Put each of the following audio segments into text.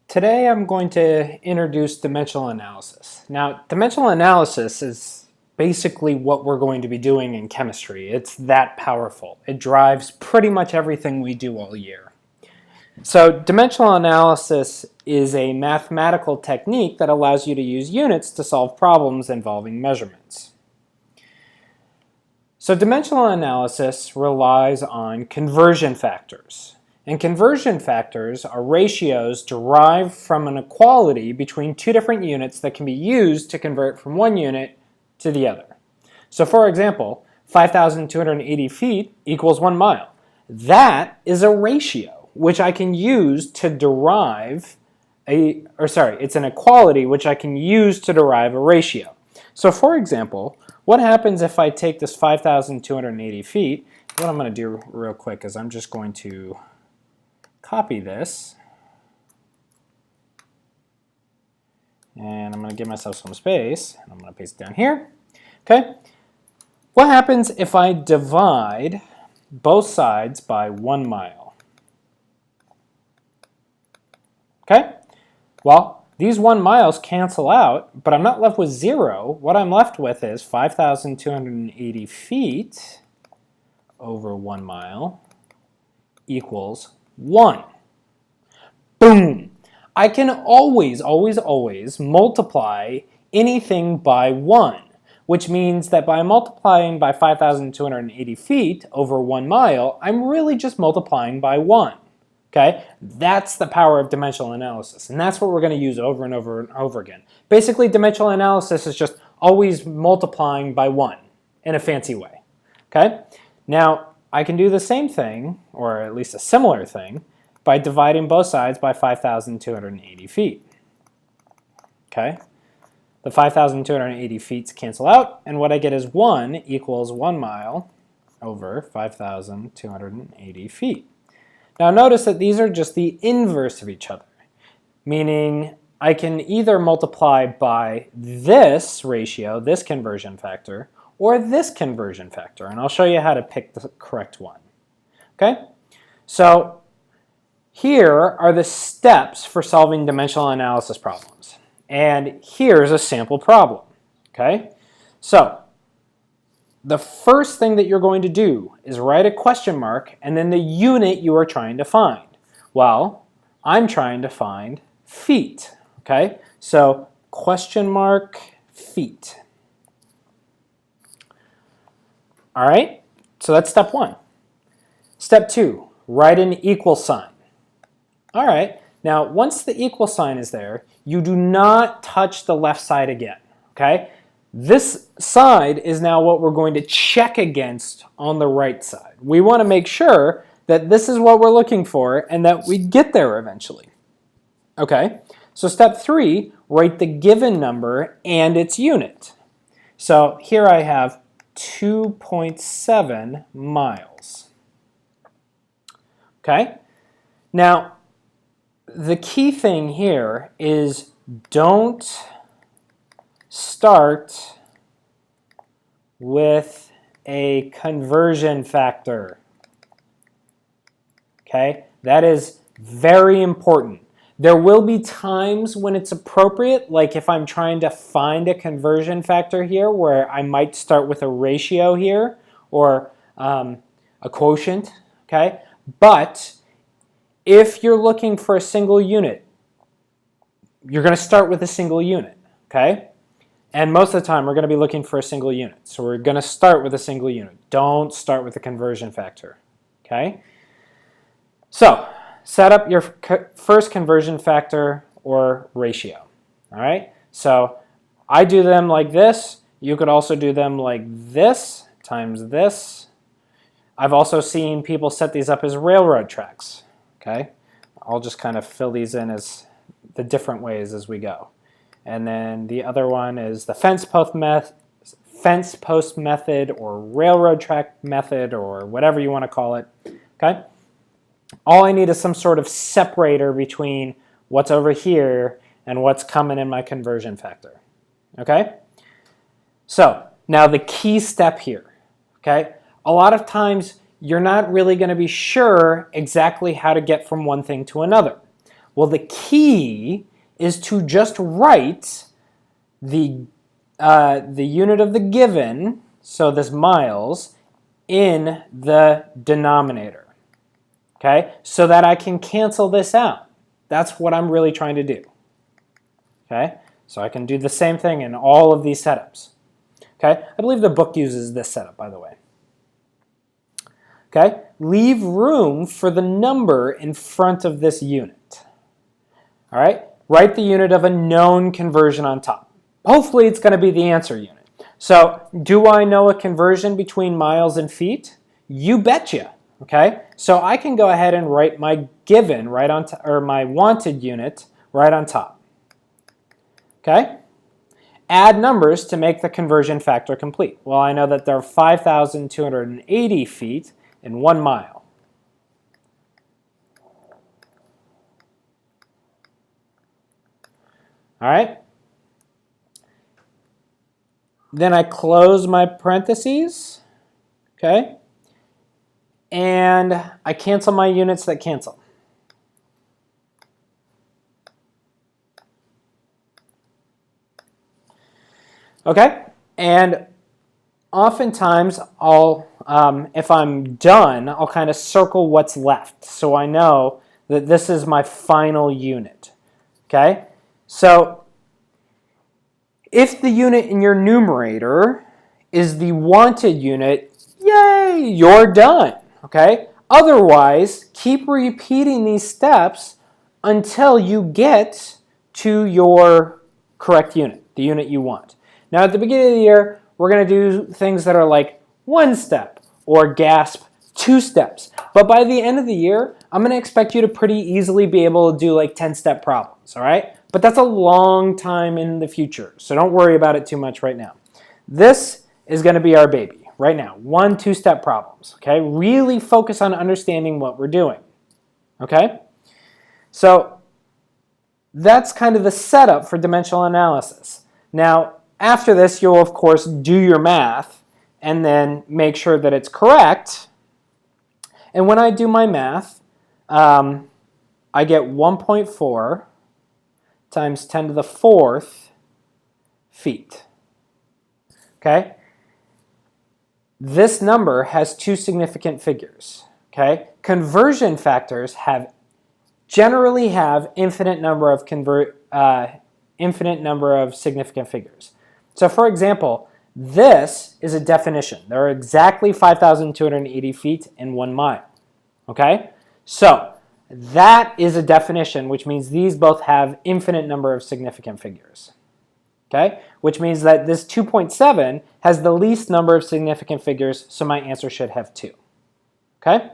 Today I'm going to introduce dimensional analysis. Now, dimensional analysis is basically what we're going to be doing in chemistry. It's that powerful. It drives pretty much everything we do all year. So dimensional analysis is a mathematical technique that allows you to use units to solve problems involving measurements. So dimensional analysis relies on conversion factors. And conversion factors are ratios derived from an equality between two different units that can be used to convert from one unit to the other. So for example, 5,280 feet equals 1 mile. That is a ratio which I can use to derive it's an equality which I can use to derive a ratio. So for example, what happens if I take this 5,280 feet? What I'm going to do real quick is I'm just going to copy this, and I'm going to give myself some space, and I'm going to paste it down here. Okay, what happens if I divide both sides by 1 mile? Okay, well, these 1 miles cancel out, but I'm not left with 0. What I'm left with is 5,280 feet over 1 mile equals 1. Boom! I can always multiply anything by 1, which means that by multiplying by 5,280 feet over 1 mile, I'm really just multiplying by 1. Okay? That's the power of dimensional analysis, and that's what we're going to use over and over and over again. Basically, dimensional analysis is just always multiplying by 1 in a fancy way. Okay? Now, I can do the same thing, or at least a similar thing, by dividing both sides by 5,280 feet. Okay? The 5,280 feet cancel out, and what I get is 1 equals 1 mile over 5,280 feet. Now notice that these are just the inverse of each other, meaning I can either multiply by this ratio, this conversion factor, or this conversion factor, and I'll show you how to pick the correct one. Okay? So here are the steps for solving dimensional analysis problems. And here's a sample problem. Okay? So the first thing that you're going to do is write a question mark and then the unit you are trying to find. Well, I'm trying to find feet. Okay? So question mark feet. All right, so that's step 1. Step 2, write an equal sign. All right, now once the equal sign is there, you do not touch the left side again, okay? This side is now what we're going to check against on the right side. We want to make sure that this is what we're looking for and that we get there eventually. Okay, so step 3, write the given number and its unit. So here I have 2.7 miles. Okay? Now, the key thing here is don't start with a conversion factor. Okay? That is very important. There will be times when it's appropriate, like if I'm trying to find a conversion factor here, where I might start with a ratio here, or a quotient, okay? But if you're looking for a single unit, you're going to start with a single unit, okay? And most of the time, we're going to be looking for a single unit. So we're going to start with a single unit. Don't start with a conversion factor, okay? So set up your first conversion factor or ratio, all right? So I do them like this. You could also do them like this times this. I've also seen people set these up as railroad tracks, okay? I'll just kind of fill these in as the different ways as we go. And then the other one is the fence post method or railroad track method or whatever you want to call it, okay? All I need is some sort of separator between what's over here and what's coming in my conversion factor. Okay? So, now the key step here. Okay? A lot of times you're not really going to be sure exactly how to get from one thing to another. Well, the key is to just write the unit of the given, so this miles, in the denominator, okay? So that I can cancel this out. That's what I'm really trying to do, okay? So I can do the same thing in all of these setups, okay? I believe the book uses this setup, by the way. Okay, leave room for the number in front of this unit. All right, write the unit of a known conversion on top. Hopefully it's going to be the answer unit. So do I know a conversion between miles and feet? You betcha. Okay, so I can go ahead and write my given right on or my wanted unit right on top. Okay, add numbers to make the conversion factor complete. Well, I know that there are 5,280 feet in 1 mile. All right. Then I close my parentheses, okay? And I cancel my units that cancel. Okay, and oftentimes I'll, if I'm done, I'll kind of circle what's left so I know that this is my final unit, okay? So if the unit in your numerator is the wanted unit, yay, you're done, okay? Otherwise, keep repeating these steps until you get to your correct unit, the unit you want. Now at the beginning of the year, we're going to do things that are like 1 step or gasp 2 steps. But by the end of the year, I'm going to expect you to pretty easily be able to do like 10-step problems, all right? But that's a long time in the future, so don't worry about it too much right now. This is going to be our baby right now, 1 2-step problems, okay? Really focus on understanding what we're doing, okay? So that's kind of the setup for dimensional analysis. Now, after this, you'll of course do your math and then make sure that it's correct. And when I do my math, I get 1.4 times 10 to the 4th feet. Okay? This number has 2 significant figures. Okay? Conversion factors generally have infinite number of significant figures. So for example, this is a definition. There are exactly 5,280 feet in 1 mile. Okay? So that is a definition, which means these both have infinite number of significant figures. Okay? Which means that this 2.7 has the least number of significant figures, so my answer should have 2. Okay?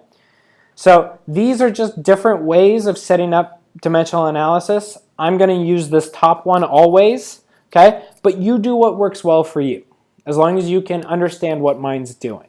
So these are just different ways of setting up dimensional analysis. I'm going to use this top one always, okay? But you do what works well for you, as long as you can understand what mine's doing.